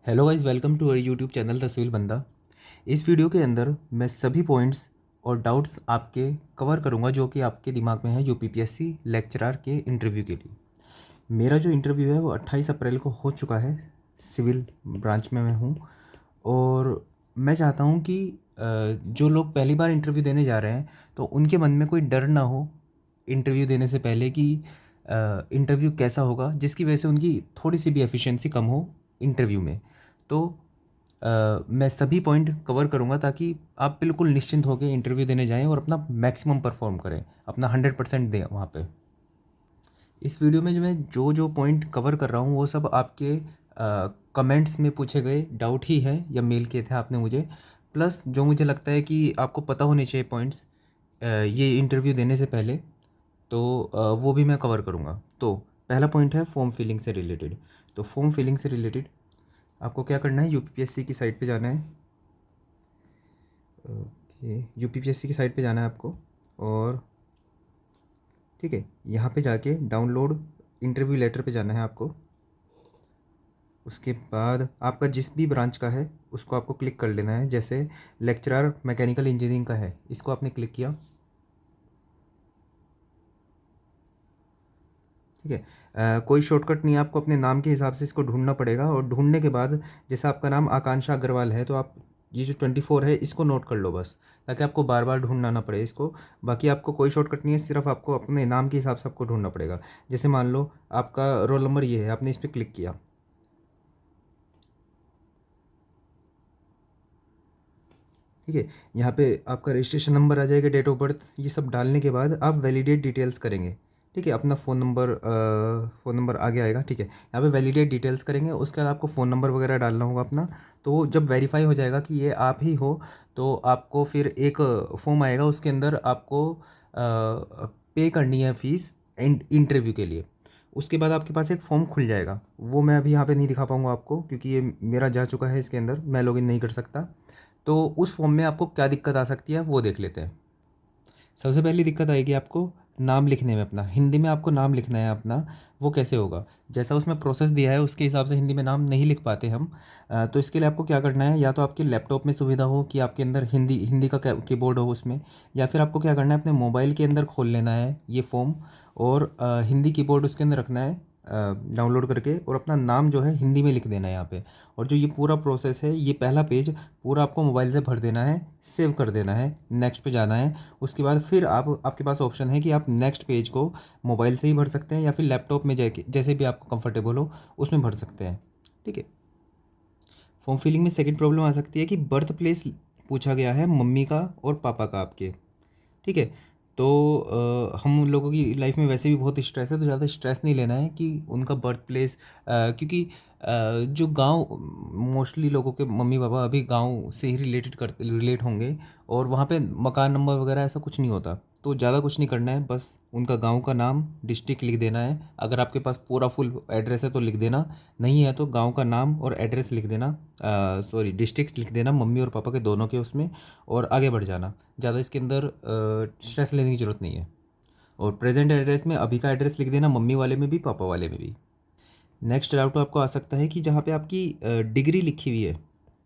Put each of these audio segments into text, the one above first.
Hello guys, welcome to our YouTube channel the civil Banda. इस video के अंदर मैं सभी पॉइंट्स और डाउट्स आपके कवर करूंगा जो कि आपके दिमाग में है यूपीपीएससी लेक्चरर के इंटरव्यू के लिए। मेरा जो इंटरव्यू है वो 28 अप्रैल को हो चुका है। सिविल ब्रांच में मैं हूँ और मैं चाहता हूँ कि जो लोग पहली बार इंटरव्यू देने जा रहे हैं तो उनके मन में कोई डर ना हो इंटरव्यू देने से पहले कि इंटरव्यू कैसा होगा, जिसकी वजह से उनकी थोड़ी सी भी एफिशिएंसी कम हो इंटरव्यू में। तो मैं सभी पॉइंट कवर करूँगा ताकि आप बिल्कुल निश्चिंत होकर इंटरव्यू देने जाएं और अपना मैक्सिमम परफॉर्म करें, अपना 100% दें वहाँ पे। इस वीडियो में जो मैं जो पॉइंट कवर कर रहा हूँ वो सब आपके कमेंट्स में पूछे गए डाउट ही हैं या मेल किए थे आपने मुझे, प्लस जो मुझे लगता है कि आपको पता होने चाहिए पॉइंट्स ये इंटरव्यू देने से पहले। तो वो भी मैं कवर करूँगा। तो पहला पॉइंट है फॉर्म फिलिंग से रिलेटेड। तो फॉर्म फिलिंग से रिलेटेड आपको क्या करना है, यूपीपीएससी की साइट पे जाना है। ओके, यूपीपीएससी की साइट पे जाना है आपको और ठीक है, यहाँ पे जाके डाउनलोड इंटरव्यू लेटर पे जाना है आपको। उसके बाद आपका जिस भी ब्रांच का है उसको आपको क्लिक कर लेना है। जैसे लेक्चरर मैकेनिकल इंजीनियरिंग का है, इसको आपने क्लिक किया, ठीक है। कोई शॉर्टकट नहीं है, आपको अपने नाम के हिसाब से इसको ढूंढना पड़ेगा और ढूंढने के बाद जैसे आपका नाम आकांक्षा अग्रवाल है तो आप ये जो 24 है इसको नोट कर लो बस, ताकि आपको बार बार ढूंढना ना पड़े इसको। बाकी आपको कोई शॉर्टकट नहीं है, सिर्फ आपको अपने नाम के हिसाब से आपको ढूंढना पड़ेगा। जैसे मान लो आपका रोल नंबर ये है, आपने इस पर क्लिक किया, ठीक है। यहाँ पे आपका रजिस्ट्रेशन नंबर आ जाएगा, डेट ऑफ बर्थ, ये सब डालने के बाद आप वैलिडेट डिटेल्स करेंगे, ठीक है। अपना फ़ोन नंबर आगे आएगा, ठीक है। यहाँ पे वैलिडेट डिटेल्स करेंगे, उसके बाद आपको फ़ोन नंबर वगैरह डालना होगा अपना। तो जब वेरीफाई हो जाएगा कि ये आप ही हो तो आपको फिर एक फॉर्म आएगा, उसके अंदर आपको पे करनी है फ़ीस इंटरव्यू के लिए। उसके बाद आपके पास एक फ़ॉर्म खुल जाएगा, वो मैं अभी यहाँ पे नहीं दिखा पाऊँगा आपको क्योंकि ये मेरा जा चुका है, इसके अंदर मैं लॉगिन नहीं कर सकता। तो उस फॉर्म में आपको क्या दिक्कत आ सकती है वो देख लेते हैं। सबसे पहली दिक्कत आएगी आपको नाम लिखने में, अपना हिंदी में आपको नाम लिखना है अपना। वो कैसे होगा, जैसा उसमें प्रोसेस दिया है उसके हिसाब से हिंदी में नाम नहीं लिख पाते हम। तो इसके लिए आपको क्या करना है, या तो आपके लैपटॉप में सुविधा हो कि आपके अंदर हिंदी हिंदी का कीबोर्ड हो उसमें, या फिर आपको क्या करना है अपने मोबाइल के अंदर खोल लेना है ये फॉर्म और हिंदी कीबोर्ड उसके अंदर रखना है डाउनलोड करके, और अपना नाम जो है हिंदी में लिख देना है यहाँ पे। और जो ये पूरा प्रोसेस है, ये पहला पेज पूरा आपको मोबाइल से भर देना है, सेव कर देना है, नेक्स्ट पे जाना है। उसके बाद फिर आपके पास ऑप्शन है कि आप नेक्स्ट पेज को मोबाइल से ही भर सकते हैं या फिर लैपटॉप में जाके जैसे भी आपको कंफर्टेबल हो उसमें भर सकते हैं, ठीक है। फॉर्म फिलिंग में सेकंड प्रॉब्लम आ सकती है कि बर्थ प्लेस पूछा गया है मम्मी का और पापा का आपके, ठीक है। तो हम लोगों की लाइफ में वैसे भी बहुत स्ट्रेस है, तो ज़्यादा स्ट्रेस नहीं लेना है कि उनका बर्थ प्लेस, क्योंकि जो गांव मोस्टली लोगों के मम्मी पापा अभी गांव से ही रिलेट होंगे और वहाँ पे मकान नंबर वगैरह ऐसा कुछ नहीं होता। तो ज़्यादा कुछ नहीं करना है, बस उनका गांव का नाम, डिस्ट्रिक्ट लिख देना है। अगर आपके पास पूरा फुल एड्रेस है तो लिख देना, नहीं है तो गांव का नाम और एड्रेस लिख देना, सॉरी डिस्ट्रिक्ट लिख देना मम्मी और पापा के दोनों के उसमें, और आगे बढ़ जाना। ज़्यादा इसके अंदर स्ट्रेस लेने की ज़रूरत नहीं है। और प्रेजेंट एड्रेस में अभी का एड्रेस लिख देना, मम्मी वाले में भी पापा वाले में भी। नेक्स्ट डाउट आपको आ सकता है कि जहाँ पे आपकी डिग्री लिखी हुई है,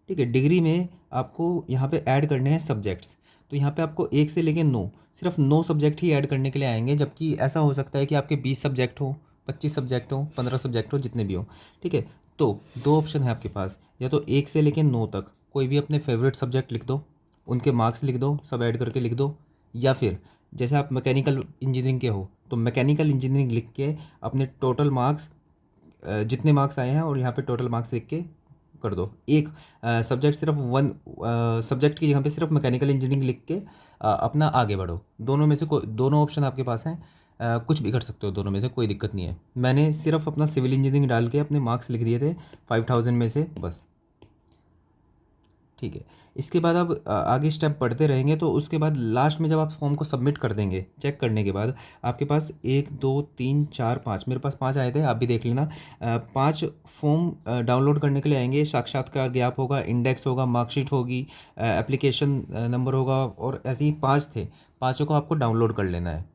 ठीक है, डिग्री में आपको यहाँ पे ऐड करने हैं सब्जेक्ट्स। तो यहाँ पे आपको 1 से लेके 9, सिर्फ 9 सब्जेक्ट ही ऐड करने के लिए आएंगे, जबकि ऐसा हो सकता है कि आपके 20 सब्जेक्ट हो, 25 सब्जेक्ट हो, 15 सब्जेक्ट हो, जितने भी हो, ठीक है। तो दो ऑप्शन है आपके पास, या तो 1 से लेके 9 तक कोई भी अपने फेवरेट सब्जेक्ट लिख दो, उनके मार्क्स लिख दो, सब ऐड करके लिख दो। या फिर जैसे आप मैकेनिकल इंजीनियरिंग के हो तो मैकेनिकल इंजीनियरिंग लिख के अपने टोटल मार्क्स, जितने मार्क्स आए हैं और यहाँ पे टोटल मार्क्स लिख के कर दो। एक सब्जेक्ट सिर्फ वन सब्जेक्ट की जगह पे सिर्फ मैकेनिकल इंजीनियरिंग लिख के अपना आगे बढ़ो। दोनों में से कोई, दोनों ऑप्शन आपके पास हैं, कुछ भी कर सकते हो दोनों में से, कोई दिक्कत नहीं है। मैंने सिर्फ अपना सिविल इंजीनियरिंग डाल के अपने मार्क्स लिख दिए थे 5000 में से बस, ठीक है। इसके बाद आप आगे स्टेप बढ़ते रहेंगे तो उसके बाद लास्ट में जब आप फॉर्म को सबमिट कर देंगे, चेक करने के बाद आपके पास 1 2 3 4 5, मेरे पास 5 आए थे, आप भी देख लेना। 5 फॉर्म डाउनलोड करने के लिए आएंगे। साक्षात्कार ज्ञाप होगा, इंडेक्स होगा, मार्कशीट होगी, एप्लीकेशन नंबर होगा, और ऐसे ही 5 थे। पाँचों को आपको डाउनलोड कर लेना है।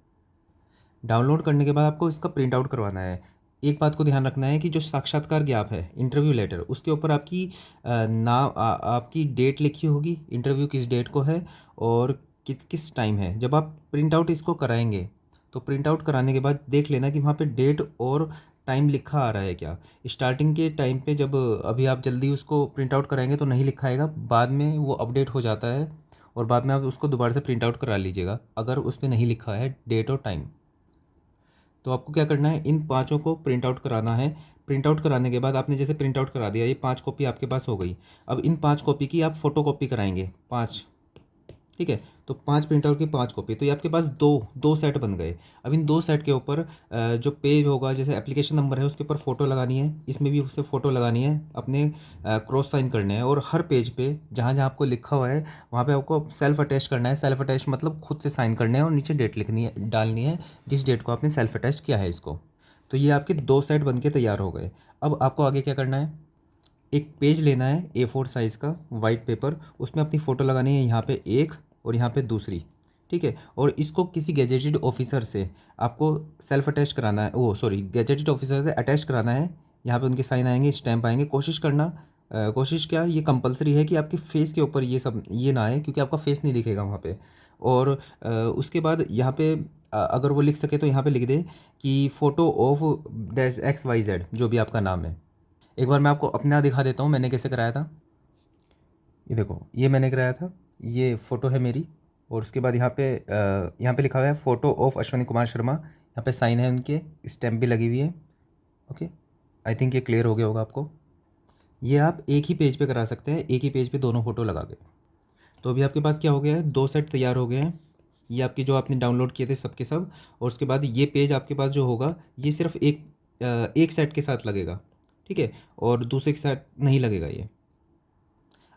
डाउनलोड करने के बाद आपको इसका प्रिंट आउट करवाना है। एक बात को ध्यान रखना है कि जो साक्षात्कार ज्ञाप है, इंटरव्यू लेटर, उसके ऊपर आपकी आपकी डेट लिखी होगी, इंटरव्यू किस डेट को है और किस टाइम है। जब आप प्रिंट आउट इसको कराएंगे तो प्रिंट आउट कराने के बाद देख लेना कि वहाँ पे डेट और टाइम लिखा आ रहा है क्या। स्टार्टिंग के टाइम पे जब अभी आप जल्दी उसको प्रिंट आउट कराएंगे तो नहीं लिखा आएगा, बाद में वो अपडेट हो जाता है और बाद में आप उसको दोबारा से प्रिंट आउट करा लीजिएगा अगर उस पर नहीं लिखा है डेट और टाइम। तो आपको क्या करना है, इन पाँचों को प्रिंट आउट कराना है। प्रिंट आउट कराने के बाद आपने जैसे प्रिंट आउट करा दिया, ये 5 कॉपी आपके पास हो गई। अब इन 5 कॉपी की आप फ़ोटो कॉपी कराएंगे 5, ठीक है। तो 5 प्रिंट आउट की 5 कॉपी, तो ये आपके पास दो दो सेट बन गए। अब इन 2 सेट के ऊपर जो पेज होगा, जैसे एप्लीकेशन नंबर है उसके ऊपर फ़ोटो लगानी है, इसमें भी उससे फ़ोटो लगानी है, अपने क्रॉस साइन करने हैं और हर पेज पे जहाँ जहाँ आपको लिखा हुआ है वहाँ पे आपको सेल्फ अटैच करना है। सेल्फ अटैच मतलब खुद से साइन करने हैं और नीचे डेट लिखनी है, डालनी है जिस डेट को आपने सेल्फ अटैच किया है इसको। तो ये आपके 2 सेट बन के तैयार हो गए। अब आपको आगे क्या करना है, एक पेज लेना है A4 साइज़ का वाइट पेपर, उसमें अपनी फ़ोटो लगानी है, यहाँ पे एक और यहाँ पे दूसरी, ठीक है। और इसको किसी गैजेटेड ऑफिसर से आपको सेल्फ अटैच कराना है, ओ सॉरी गैजेटेड ऑफिसर से अटैच कराना है। यहाँ पे उनके साइन आएंगे, स्टैंप आएंगे। कोशिश करना, कोशिश क्या, ये कंपलसरी है कि आपके फेस के ऊपर ये सब ये ना आए, क्योंकि आपका फेस नहीं दिखेगा वहाँ पे। और उसके बाद यहाँ पे अगर वो लिख सके तो यहाँ पे लिख दे कि फ़ोटो ऑफ डैश XYZ, जो भी आपका नाम है। एक बार मैं आपको अपना दिखा देता हूँ मैंने कैसे कराया था। ये देखो, ये मैंने कराया था, ये फ़ोटो है मेरी और उसके बाद यहाँ पे लिखा हुआ है फ़ोटो ऑफ अश्विनी कुमार शर्मा, यहाँ पे साइन है उनके, स्टैम्प भी लगी हुई है। ओके, आई थिंक ये क्लियर हो गया होगा आपको। ये आप एक ही पेज पे करा सकते हैं, एक ही पेज पे दोनों फ़ोटो लगा के। तो अभी आपके पास क्या हो गया है, 2 सेट तैयार हो गए हैं। ये आपके जो आपने डाउनलोड किए थे सबके सब। और उसके बाद ये पेज आपके पास जो होगा ये सिर्फ एक सेट के साथ लगेगा, ठीक है, और दूसरे के साथ नहीं लगेगा ये।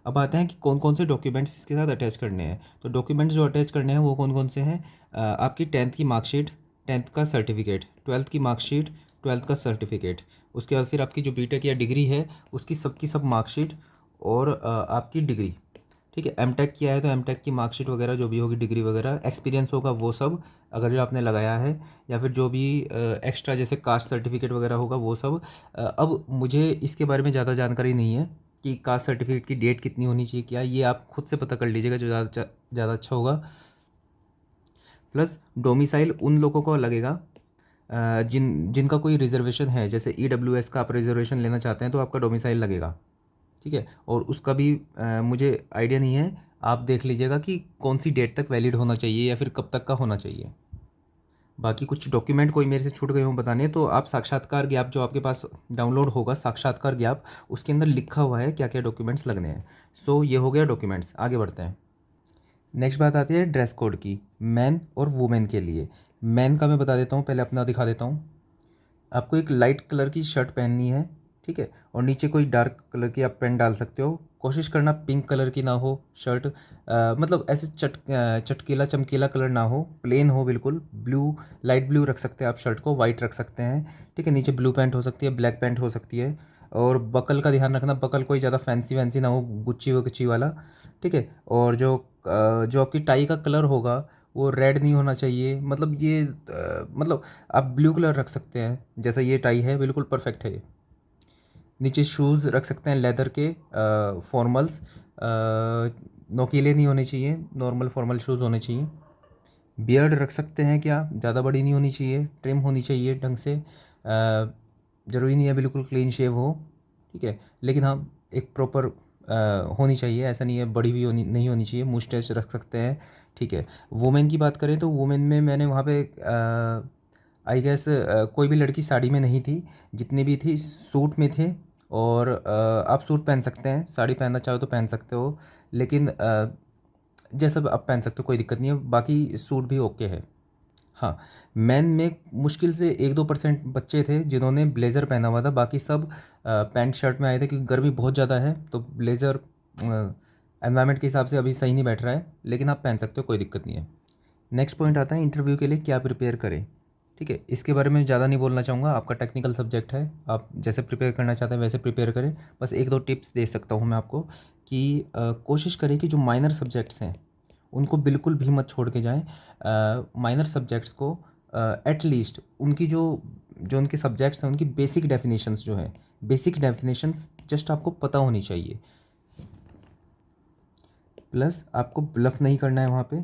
अब आते हैं कि कौन कौन से डॉक्यूमेंट्स इसके साथ अटैच करने हैं। तो डॉक्यूमेंट्स जो अटैच करने हैं वो कौन कौन से हैं, आपकी 10th की मार्कशीट, 10th का सर्टिफिकेट, 12th की मार्कशीट, 12th का सर्टिफिकेट। उसके बाद फिर आपकी जो बीटेक या डिग्री है उसकी सबकी सब मार्कशीट और आपकी डिग्री, ठीक है। एमटेक किया है तो एमटेक की मार्कशीट वगैरह जो भी होगी, डिग्री वगैरह, एक्सपीरियंस होगा वो सब अगर जो आपने लगाया है, या फिर जो भी एक्स्ट्रा जैसे कास्ट सर्टिफिकेट वगैरह होगा वो सब। अब मुझे इसके बारे में ज़्यादा जानकारी नहीं है कि कास्ट सर्टिफिकेट की डेट कितनी होनी चाहिए, क्या, ये आप खुद से पता कर लीजिएगा जो ज़्यादा अच्छा होगा। प्लस डोमिसाइल उन लोगों को लगेगा जिनका कोई रिजर्वेशन है, जैसे EWS का आप रिजर्वेशन लेना चाहते हैं तो आपका डोमिसाइल लगेगा, ठीक है। और उसका भी मुझे आइडिया नहीं है, आप देख लीजिएगा कि कौन सी डेट तक वैलिड होना चाहिए या फिर कब तक का होना चाहिए। बाकी कुछ डॉक्यूमेंट कोई मेरे से छूट गए हों बताने, तो आप साक्षात्कार ज्ञाप जो आपके पास डाउनलोड होगा, साक्षात्कार ज्ञाप, उसके अंदर लिखा हुआ है क्या क्या डॉक्यूमेंट्स लगने हैं। सो ये हो गया डॉक्यूमेंट्स। आगे बढ़ते हैं। नेक्स्ट बात आती है ड्रेस कोड की, मैन और वुमेन के लिए। मैन का मैं बता देता हूँ, पहले अपना दिखा देता हूँ। आपको एक लाइट कलर की शर्ट पहननी है, ठीक है, और नीचे कोई डार्क कलर की आप पैंट डाल सकते हो। कोशिश करना पिंक कलर की ना हो शर्ट, मतलब ऐसे चटकीला चमकीला कलर ना हो, प्लेन हो बिल्कुल। ब्लू, लाइट ब्लू रख सकते हैं आप शर्ट को, वाइट रख सकते हैं, ठीक है। नीचे ब्लू पैंट हो सकती है, ब्लैक पैंट हो सकती है। और बकल का ध्यान रखना, बकल कोई ज़्यादा फैंसी वैंसी ना हो, गुच्ची वुच्ची वाला, ठीक है। और जो आपकी टाई का कलर होगा वो रेड नहीं होना चाहिए, मतलब ये मतलब आप ब्लू कलर रख सकते हैं, जैसा ये टाई है बिल्कुल परफेक्ट है ये। नीचे शूज़ रख सकते हैं लेदर के, फॉर्मल्स, नोकीले नहीं होने चाहिए, नॉर्मल फॉर्मल शूज़ होने चाहिए। बियर्ड रख सकते हैं क्या, ज़्यादा बड़ी नहीं होनी चाहिए, ट्रिम होनी चाहिए ढंग से। ज़रूरी नहीं है बिल्कुल क्लीन शेव हो, ठीक है, लेकिन हाँ एक प्रॉपर होनी चाहिए, ऐसा नहीं है बड़ी भी होनी नहीं होनी चाहिए। मुस्टैच रख सकते हैं, ठीक है। वुमेन की बात करें तो वुमेन में मैंने वहाँ पे आई गेस कोई भी लड़की साड़ी में नहीं थी, जितनी भी थी सूट में थे। और आप सूट पहन सकते हैं, साड़ी पहनना चाहो तो पहन सकते हो, लेकिन जैसा भी आप पहन सकते हो, कोई दिक्कत नहीं है, बाकी सूट भी ओके है। हाँ, मैन में मुश्किल से 1-2% बच्चे थे जिन्होंने ब्लेज़र पहना हुआ था, बाकी सब पैंट शर्ट में आए थे, क्योंकि गर्मी बहुत ज़्यादा है तो ब्लेज़र एनवायरनमेंट के हिसाब से अभी सही नहीं बैठ रहा है, लेकिन आप पहन सकते हो, कोई दिक्कत नहीं है। नेक्स्ट पॉइंट आता है इंटरव्यू के लिए क्या प्रिपेयर करें, ठीक है। इसके बारे में ज़्यादा नहीं बोलना चाहूँगा, आपका टेक्निकल सब्जेक्ट है, आप जैसे प्रिपेयर करना चाहते हैं वैसे प्रिपेयर करें। बस 1-2 टिप्स दे सकता हूँ मैं आपको कि कोशिश करें कि जो माइनर सब्जेक्ट्स हैं उनको बिल्कुल भी मत छोड़ के जाएँ। माइनर सब्जेक्ट्स को एटलीस्ट उनकी जो जो उनके सब्जेक्ट्स हैं उनकी बेसिक डेफिनेशंस जो हैं, बेसिक डेफिनेशंस जस्ट आपको पता होनी चाहिए। प्लस आपको ब्लफ नहीं करना है वहाँ पे,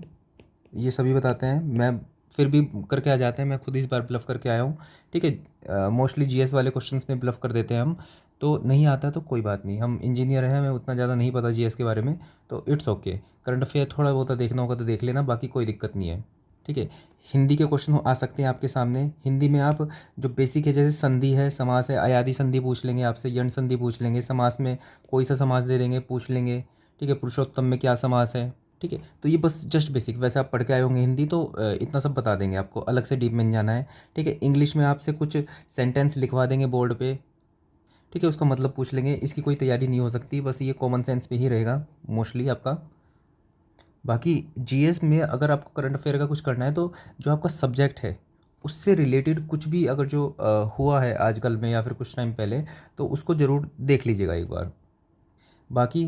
ये सभी बताते हैं, मैं फिर भी करके आ जाते हैं, मैं खुद इस बार ब्लफ करके आया हूँ। ठीक है, मोस्टली जीएस वाले क्वेश्चंस में ब्लफ कर देते हैं हम, तो नहीं आता तो कोई बात नहीं, हम इंजीनियर हैं, हमें उतना ज़्यादा नहीं पता जीएस के बारे में, तो इट्स ओके। करंट अफेयर थोड़ा बहुत देखना होगा तो देख लेना, बाकी कोई दिक्कत नहीं है। ठीक है, हिंदी के क्वेश्चन आ सकते हैं आपके सामने। हिंदी में आप जो बेसिक है, जैसे संधि है, समास है, अयादी संधि पूछ लेंगे आपसे, यण संधि पूछ लेंगे, समास में कोई सा समास दे देंगे पूछ लेंगे। ठीक है, पुरुषोत्तम में क्या समास है। ठीक है, तो ये बस जस्ट बेसिक, वैसे आप पढ़ के आए होंगे हिंदी तो इतना सब बता देंगे आपको, अलग से डीप में नहीं जाना है। ठीक है, इंग्लिश में आपसे कुछ सेंटेंस लिखवा देंगे बोर्ड पे। ठीक है, उसका मतलब पूछ लेंगे, इसकी कोई तैयारी नहीं हो सकती, बस ये कॉमन सेंस पे ही रहेगा मोस्टली आपका। बाकी जीएस में अगर आपको करंट अफेयर का कुछ करना है तो जो आपका सब्जेक्ट है उससे रिलेटेड कुछ भी अगर जो हुआ है आजकल में या फिर कुछ टाइम पहले, तो उसको ज़रूर देख लीजिएगा एक बार। बाकी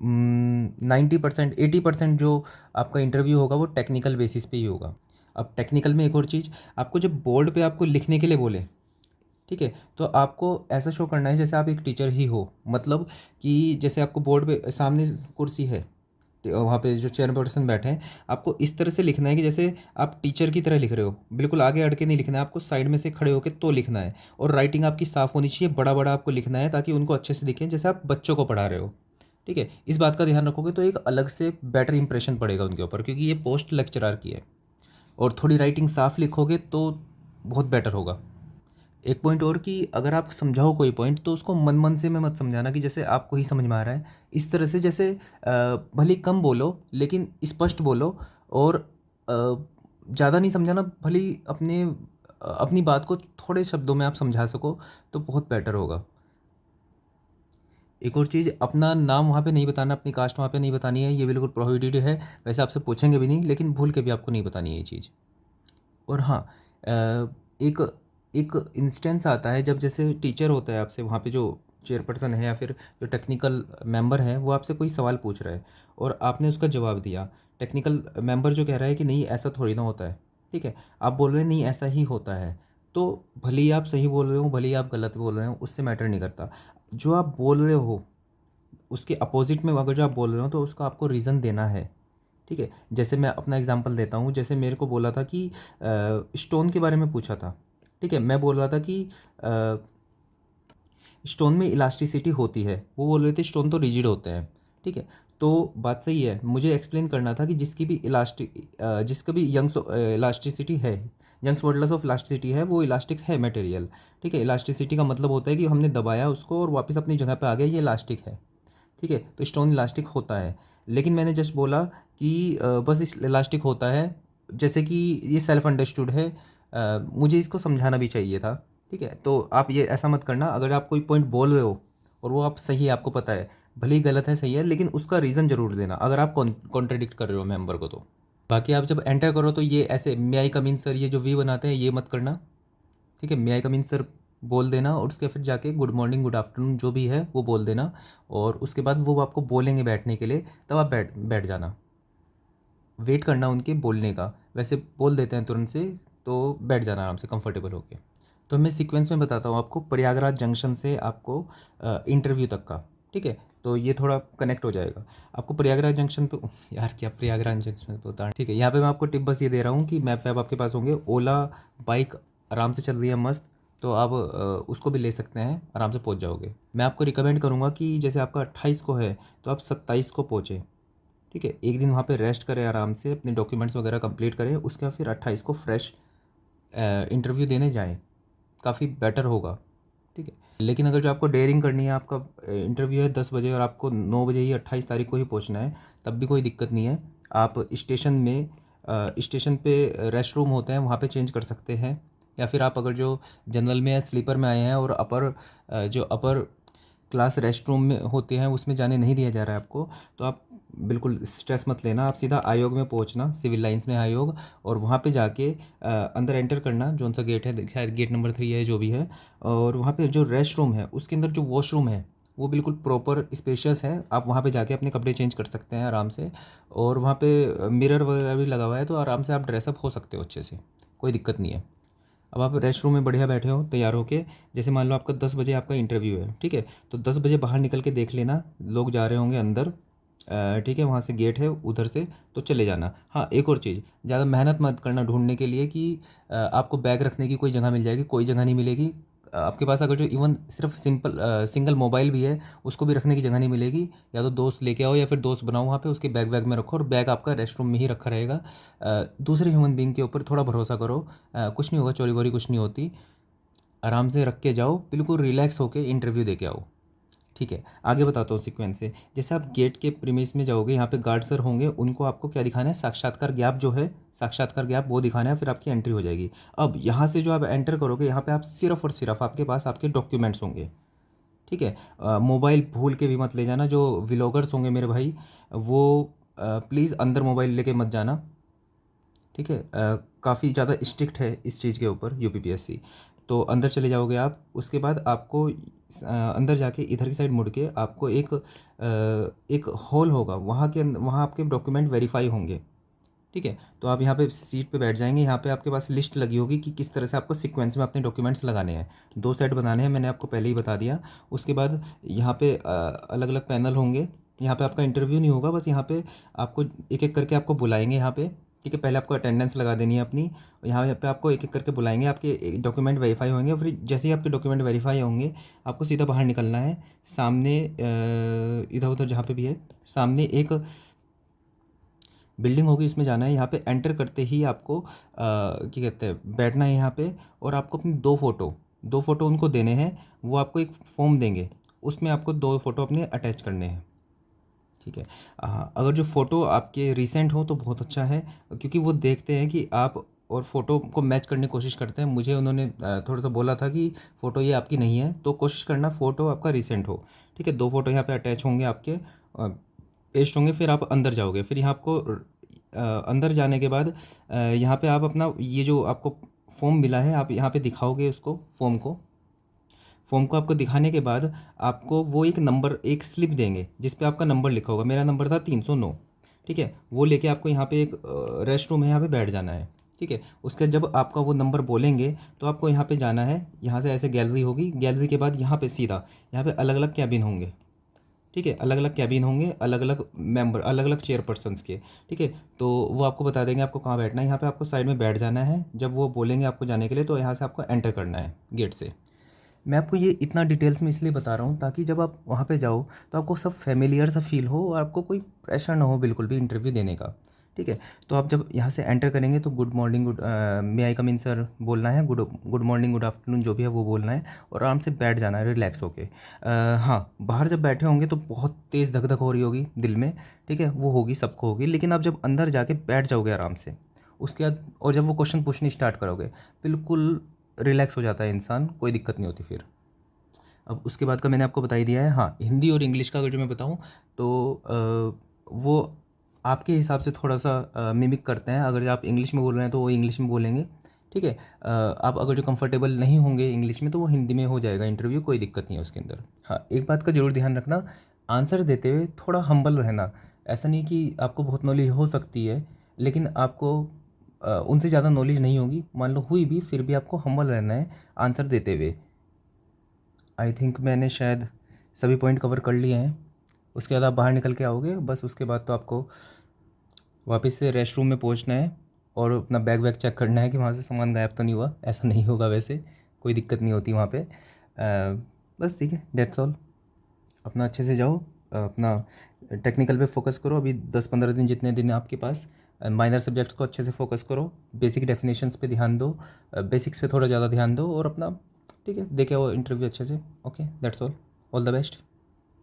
90% 80% जो आपका इंटरव्यू होगा वो टेक्निकल बेसिस पे ही होगा। अब टेक्निकल में एक और चीज़, आपको जब बोर्ड पे आपको लिखने के लिए बोले, ठीक है, तो आपको ऐसा शो करना है जैसे आप एक टीचर ही हो, मतलब कि जैसे आपको बोर्ड पे सामने कुर्सी है, वहाँ पे जो चेयर पर्सन बैठे हैं, आपको इस तरह से लिखना है कि जैसे आप टीचर की तरह लिख रहे हो, बिल्कुल आगे अड़ के नहीं लिखना है, आपको साइड में से खड़े होकर तो लिखना है, और राइटिंग आपकी साफ़ होनी चाहिए, बड़ा बड़ा आपको लिखना है ताकि उनको अच्छे से दिखें, जैसे आप बच्चों को पढ़ा रहे हो। ठीक है, इस बात का ध्यान रखोगे तो एक अलग से बेटर इंप्रेशन पड़ेगा उनके ऊपर, क्योंकि ये पोस्ट लेक्चरर की है, और थोड़ी राइटिंग साफ लिखोगे तो बहुत बेटर होगा। एक पॉइंट और, कि अगर आप समझाओ कोई पॉइंट तो उसको मन मन से में मत समझाना कि जैसे आपको ही समझ में आ रहा है, इस तरह से जैसे भले कम बोलो लेकिन स्पष्ट बोलो, और ज़्यादा नहीं समझाना, भले ही अपनी बात को थोड़े शब्दों में आप समझा सको तो बहुत बेटर होगा। एक और चीज़, अपना नाम वहाँ पे नहीं बताना, अपनी कास्ट वहाँ पे नहीं बतानी है, ये बिल्कुल प्रोहिबिटेड है, वैसे आपसे पूछेंगे भी नहीं, लेकिन भूल के भी आपको नहीं बतानी है ये चीज़। और हाँ, एक एक इंस्टेंस आता है जब जैसे टीचर होता है आपसे, वहाँ पे जो चेयरपर्सन है या फिर जो टेक्निकल मेंबर है वो आपसे कोई सवाल पूछ रहा है और आपने उसका जवाब दिया। टेक्निकल मेंबर जो कह रहा है कि नहीं ऐसा थोड़ी ना होता है, ठीक है, आप बोल रहे हैं नहीं ऐसा ही होता है, तो भले ही आप सही बोल रहे हो भले ही आप गलत बोल रहे हो, उससे मैटर नहीं करता। जो आप बोल रहे हो उसके अपोजिट में अगर जो आप बोल रहे हो तो उसका आपको रीज़न देना है। ठीक है, जैसे मैं अपना एग्जांपल देता हूँ, जैसे मेरे को बोला था कि स्टोन के बारे में पूछा था। ठीक है, मैं बोल रहा था कि स्टोन में इलास्टिसिटी होती है, वो बोल रहे थे स्टोन तो रिजिड होते हैं। ठीक है, तो बात सही है, मुझे एक्सप्लेन करना था कि जिसका भी यंग्स इलास्टिसिटी है, यंग्स मॉडुलस ऑफ इलास्टिसिटी है, वो इलास्टिक है मटेरियल। ठीक है, इलास्टिसिटी का मतलब होता है कि हमने दबाया उसको और वापस अपनी जगह पे आ गया, ये इलास्टिक है। ठीक है, तो स्टोन इलास्टिक होता है, लेकिन मैंने जस्ट बोला कि बस इस इलास्टिक होता है, जैसे कि ये सेल्फ अंडरस्टूड है, मुझे इसको समझाना भी चाहिए था। ठीक है, तो आप ये ऐसा मत करना, अगर आप कोई पॉइंट बोल रहे हो और वो आप सही है, आपको पता है, भले ही गलत है सही है, लेकिन उसका रीज़न ज़रूर देना अगर आप कॉन्ट्रडिक्ट कर रहे हो मेंबर को तो। बाकी आप जब एंटर करो तो ये ऐसे मे आई कम इन सर, ये जो वी बनाते हैं ये मत करना। ठीक है, मे आई कम इन सर बोल देना, और उसके फिर जाके गुड मॉर्निंग गुड आफ्टरनून जो भी है वो बोल देना, और उसके बाद वो आपको बोलेंगे बैठने के लिए, तब आप बैठ बैठ जाना, वेट करना उनके बोलने का, वैसे बोल देते हैं तुरंत से, तो बैठ जाना आराम से कंफर्टेबल होके। तो मैं सीक्वेंस में बताता हूँ आपको, प्रयागराज जंक्शन से आपको इंटरव्यू तक का। ठीक है, तो ये थोड़ा कनेक्ट हो जाएगा आपको प्रयागराज जंक्शन पे। यार क्या प्रयागराज जंक्शन पे होता है। ठीक है, यहाँ पे मैं आपको टिप बस ये दे रहा हूँ कि मैप वैप आपके पास होंगे, ओला बाइक आराम से चल रही है मस्त, तो आप उसको भी ले सकते हैं, आराम से पहुँच जाओगे। मैं आपको रिकमेंड करूँगा कि जैसे आपका 28 को है तो आप 27 को पहुँचे। ठीक है, एक दिन वहाँ पे रेस्ट करें आराम से, अपने डॉक्यूमेंट्स वगैरह कंप्लीट करें, उसके बाद फिर 28 को फ्रेश इंटरव्यू देने जाएँ, काफ़ी बेटर होगा। ठीक है, लेकिन अगर जो आपको डेयरिंग करनी है, आपका इंटरव्यू है 10 बजे और आपको 9 बजे ही 28 तारीख को ही पहुंचना है, तब भी कोई दिक्कत नहीं है। आप स्टेशन पे रेस्ट रूम होते हैं, वहाँ पे चेंज कर सकते हैं, या फिर आप अगर जो जनरल में या स्लीपर में आए हैं और जो अपर क्लास रेस्ट रूम में होते हैं उसमें जाने नहीं दिया जा रहा है आपको, तो आप बिल्कुल स्ट्रेस मत लेना, आप सीधा आयोग में पहुंचना, सिविल लाइंस में आयोग, और वहाँ पे जाके अंदर एंटर करना, जौन सा गेट है, शायद गेट नंबर 3 है जो भी है, और वहाँ पे जो रेस्ट रूम है उसके अंदर जो वॉशरूम है वो बिल्कुल प्रॉपर स्पेशियस है, आप वहाँ पे जाके अपने कपड़े चेंज कर सकते हैं आराम से, और वहाँ पे मिरर वगैरह भी लगा हुआ है, तो आराम से आप ड्रेसअप हो सकते हो अच्छे से, कोई दिक्कत नहीं है। अब आप रेस्ट रूम में बढ़िया बैठे हो तैयार होके, जैसे मान लो आपका 10 बजे आपका इंटरव्यू है, ठीक है, तो 10 बजे बाहर निकल के देख लेना, लोग जा रहे होंगे अंदर, ठीक है, वहाँ से गेट है उधर से, तो चले जाना। हाँ, एक और चीज़, ज़्यादा मेहनत मत करना ढूंढने के लिए कि आपको बैग रखने की कोई जगह मिल जाएगी, कोई जगह नहीं मिलेगी। आपके पास अगर जो इवन सिर्फ सिंगल मोबाइल भी है, उसको भी रखने की जगह नहीं मिलेगी। या तो दोस्त लेके आओ या फिर दोस्त बनाओ वहाँ पे, उसके बैग वैग में रखो, और बैग आपका रेस्ट रूम में ही रखा रहेगा। दूसरे ह्यूमन बीइंग के ऊपर थोड़ा भरोसा करो, कुछ नहीं होगा, चोरी वोरी कुछ नहीं होती। आराम से रख के जाओ, बिल्कुल रिलैक्स होके इंटरव्यू दे के आओ। ठीक है, आगे बताता हूँ सीक्वेंस से। जैसे आप गेट के प्रीमिस में जाओगे, यहाँ पे गार्ड सर होंगे, उनको आपको क्या दिखाना है, साक्षात्कार ज्ञाप जो है, साक्षात्कार ज्ञाप वो दिखाना है, फिर आपकी एंट्री हो जाएगी। अब यहाँ से जो आप एंटर करोगे, यहाँ पे आप सिर्फ और सिर्फ आपके पास आपके डॉक्यूमेंट्स होंगे। ठीक है, मोबाइल भूल के भी मत ले जाना। जो व्लॉगर्स होंगे मेरे भाई, वो प्लीज़ अंदर मोबाइल लेके मत जाना। ठीक है, काफ़ी ज़्यादा स्ट्रिक्ट है इस चीज़ के ऊपर यूपीपीएससी। तो अंदर चले जाओगे आप, उसके बाद आपको अंदर जाके इधर की साइड मुड़ के आपको एक हॉल होगा, वहाँ के वहाँ आपके डॉक्यूमेंट वेरीफाई होंगे। ठीक है, तो आप यहाँ पे सीट पे बैठ जाएंगे, यहाँ पे आपके पास लिस्ट लगी होगी कि किस तरह से आपको सीक्वेंस में अपने डॉक्यूमेंट्स लगाने हैं। 2 सेट बनाने हैं, मैंने आपको पहले ही बता दिया। उसके बाद यहाँ पे अलग अलग पैनल होंगे। यहाँ पे आपका इंटरव्यू नहीं होगा, बस यहाँ पे आपको एक एक करके आपको बुलाएंगे यहाँ पे। ठीक है, पहले आपको अटेंडेंस लगा देनी है अपनी, यहाँ पे आपको एक एक करके बुलाएंगे, आपके डॉक्यूमेंट वेरीफाई होंगे, और फिर जैसे ही आपके डॉक्यूमेंट वेरीफाई होंगे, आपको सीधा बाहर निकलना है। सामने इधर उधर जहाँ पे भी है, सामने एक बिल्डिंग होगी, इसमें जाना है। यहाँ पे एंटर करते ही आपको क्या कहते हैं, बैठना है यहाँ पे, और आपको अपनी दो फोटो उनको देने हैं। वो आपको एक फॉर्म देंगे, उसमें आपको 2 फोटो अपने अटैच करने हैं। ठीक है, अगर जो फ़ोटो आपके रिसेंट हो तो बहुत अच्छा है, क्योंकि वो देखते हैं कि आप और फ़ोटो को मैच करने की कोशिश करते हैं। मुझे उन्होंने थोड़ा सा बोला था कि फ़ोटो ये आपकी नहीं है, तो कोशिश करना फ़ोटो आपका रिसेंट हो। ठीक है, 2 फोटो यहाँ पे अटैच होंगे आपके, पेस्ट होंगे। फिर आप अंदर जाओगे, फिर यहाँ आपको अंदर जाने के बाद यहाँ पे आप अपना ये जो आपको फॉर्म मिला है, आप यहाँ पे दिखाओगे उसको, फॉर्म को आपको दिखाने के बाद आपको वो एक नंबर, एक स्लिप देंगे जिस पे आपका नंबर लिखा होगा। मेरा नंबर था 309। ठीक है, वो लेके आपको यहाँ पे एक रेस्ट रूम है, यहाँ पे बैठ जाना है। ठीक है, उसके जब आपका वो नंबर बोलेंगे तो आपको यहाँ पे जाना है। यहाँ से ऐसे गैलरी होगी, गैलरी के बाद यहाँ पे सीधा यहाँ पे अलग अलग कैबिन होंगे। ठीक है, अलग अलग कैबिन होंगे, अलग अलग मेंबर, अलग अलग चेयरपर्सन्स के। ठीक है, तो वो आपको बता देंगे आपको कहाँ बैठना है। यहाँ पे आपको साइड में बैठ जाना है, जब वो बोलेंगे आपको जाने के लिए, तो यहाँ से आपको एंटर करना है गेट से। मैं आपको ये इतना डिटेल्स में इसलिए बता रहा हूँ ताकि जब आप वहाँ पे जाओ तो आपको सब फेमिलियर सा फील हो, और आपको कोई प्रेशर ना हो बिल्कुल भी इंटरव्यू देने का। ठीक है, तो आप जब यहाँ से एंटर करेंगे तो गुड मॉर्निंग, मे आई कम इन सर बोलना है, गुड मॉर्निंग, गुड आफ्टरनून, जो भी है वो बोलना है, और आराम से बैठ जाना है रिलैक्स होके। हाँ, बाहर जब बैठे होंगे तो बहुत तेज़ धक धक हो रही होगी दिल में। ठीक है, वो होगी, सबको होगी, लेकिन आप जब अंदर जाके बैठ जाओगे आराम से, उसके बाद और जब वो क्वेश्चन पूछने स्टार्ट करोगे, बिल्कुल रिलैक्स हो जाता है इंसान, कोई दिक्कत नहीं होती फिर। अब उसके बाद का मैंने आपको बता ही दिया है। हाँ, हिंदी और इंग्लिश का अगर जो मैं बताऊँ तो वो आपके हिसाब से थोड़ा सा मिमिक करते हैं। अगर आप इंग्लिश में बोल रहे हैं तो वो इंग्लिश में बोलेंगे। ठीक है, आप अगर जो कंफर्टेबल नहीं होंगे इंग्लिश में तो वो हिंदी में हो जाएगा इंटरव्यू, कोई दिक्कत नहीं है उसके अंदर। हाँ, एक बात का ज़रूर ध्यान रखना, आंसर देते हुए थोड़ा हम्बल रहना। ऐसा नहीं कि आपको बहुत नॉलेज हो सकती है, लेकिन आपको उनसे ज़्यादा नॉलेज नहीं होगी, मान लो हुई भी, फिर भी आपको हम्बल रहना है आंसर देते हुए। आई थिंक मैंने शायद सभी पॉइंट कवर कर लिए हैं। उसके बाद आप बाहर निकल के आओगे, बस उसके बाद तो आपको वापस से रेस्ट रूम में पहुंचना है, और अपना बैग वैग चेक करना है कि वहाँ से सामान गायब तो नहीं हुआ। ऐसा नहीं होगा, वैसे कोई दिक्कत नहीं होती वहाँ पे। बस ठीक है, डेट्स ऑल। अपना अच्छे से जाओ, अपना टेक्निकल पे फोकस करो। अभी 10-15 दिन जितने दिन हैं आपके पास, माइनर सब्जेक्ट्स को अच्छे से फोकस करो, बेसिक डेफिनेशंस पे ध्यान दो, बेसिक्स पे थोड़ा ज़्यादा ध्यान दो, और अपना ठीक है देखे वो इंटरव्यू अच्छे से। Okay, that's all the best.